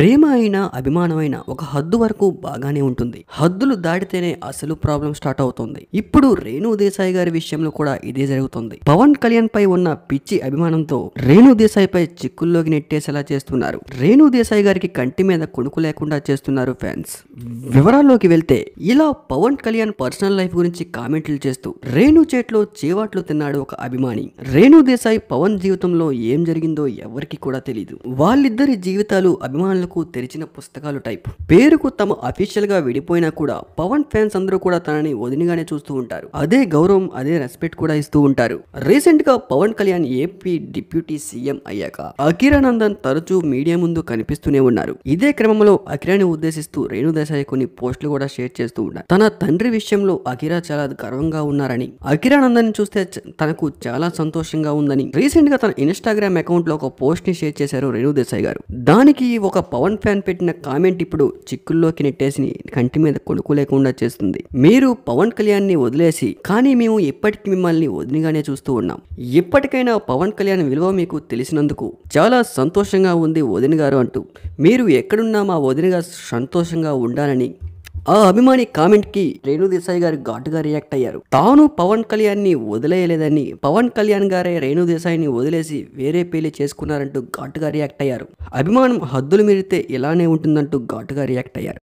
ప్రేమ అయినా అభిమానమైన ఒక హద్దు వరకు బాగానే ఉంటుంది. హద్దులు దాటితేనే అసలు ప్రాబ్లం స్టార్ట్ అవుతుంది. ఇప్పుడు రేణు దేశాయ్ గారి విషయంలో కూడా ఇదే జరుగుతుంది. పవన్ కళ్యాణ్ పై ఉన్న పిచ్చి అభిమానంతో రేణు దేశాయ్ పై చిక్కుల్లోకి నెట్టేసేలా చేస్తున్నారు. రేణు దేశాయ్ గారికి కంటి మీద కొనుకు లేకుండా చేస్తున్నారు ఫ్యాన్స్. వివరాల్లోకి వెళ్తే ఇలా పవన్ కళ్యాణ్ పర్సనల్ లైఫ్ గురించి కామెంట్లు చేస్తూ రేణు చేట్లో చేవాట్లు తిన్నాడు ఒక అభిమాని. రేణు దేశాయ్ పవన్ జీవితంలో ఏం జరిగిందో ఎవరికి కూడా తెలియదు. వాళ్ళిద్దరి జీవితాలు అభిమానులకు తెరిచిన పుస్తకాలు టైప్. పేరుకు తమ అఫీషియల్ గా విడిపోయినా కూడా పవన్ ఫ్యాన్స్ అందరూ కూడా తనని వదినగానే చూస్తూ ఉంటారు. అదే గౌరవం, అదే రెస్పెక్ట్ కూడా ఇస్తూ ఉంటారు. రీసెంట్ గా Pawan Kalyan AP deputy CM అయ్యాక అఖిరానందన్ తరచూ మీడియా ముందు కనిపిస్తూనే ఉన్నారు. ఇదే క్రమంలో అఖిరాని ఉద్దేశిస్తూ రేణు దేశాయ్ కొన్ని పోస్టులు కూడా షేర్ చేస్తూ ఉన్నారు. తన తండ్రి విషయంలో అఖిరా చాలా గర్వంగా ఉన్నారని, అఖిరానందన్ చూస్తే తనకు చాలా సంతోషంగా ఉందని రీసెంట్ గా తన ఇన్స్టాగ్రామ్ అకౌంట్ లో ఒక పోస్ట్ ని షేర్ చేశారు రేణు దేశాయ్ గారు. దానికి ఒక పవన్ ఫ్యాన్ పెట్టిన కామెంట్ ఇప్పుడు చిక్కుల్లోకి నెట్టేసి కంటి మీద కొనుకు లేకుండా చేస్తుంది. మీరు పవన్ కళ్యాణ్ ని వదిలేసి, కానీ మేము ఎప్పటికీ మిమ్మల్ని వదినగానే చూస్తూ ఉన్నాం. ఎప్పటికైనా పవన్ కళ్యాణ్ విలువ మీకు తెలిసినందుకు చాలా సంతోషంగా ఉంది వదిన గారు అంటూ, మీరు ఎక్కడున్నా మా వదినగా సంతోషంగా ఉండాలని ఆ అభిమాని కామెంట్ కి రేణు దేశాయ్ గారు ఘాటుగా రియాక్ట్ అయ్యారు. తాను పవన్ కళ్యాణ్ ని వదిలేయలేదని, పవన్ కళ్యాణ్ గారే రేణు దేశాయ్ ని వదిలేసి వేరే పెళ్లి చేసుకున్నారంటూ ఘాటుగా రియాక్ట్ అయ్యారు. అభిమానం హద్దులు మీరితే ఇలానే ఉంటుందంటూ ఘాటుగా రియాక్ట్ అయ్యారు.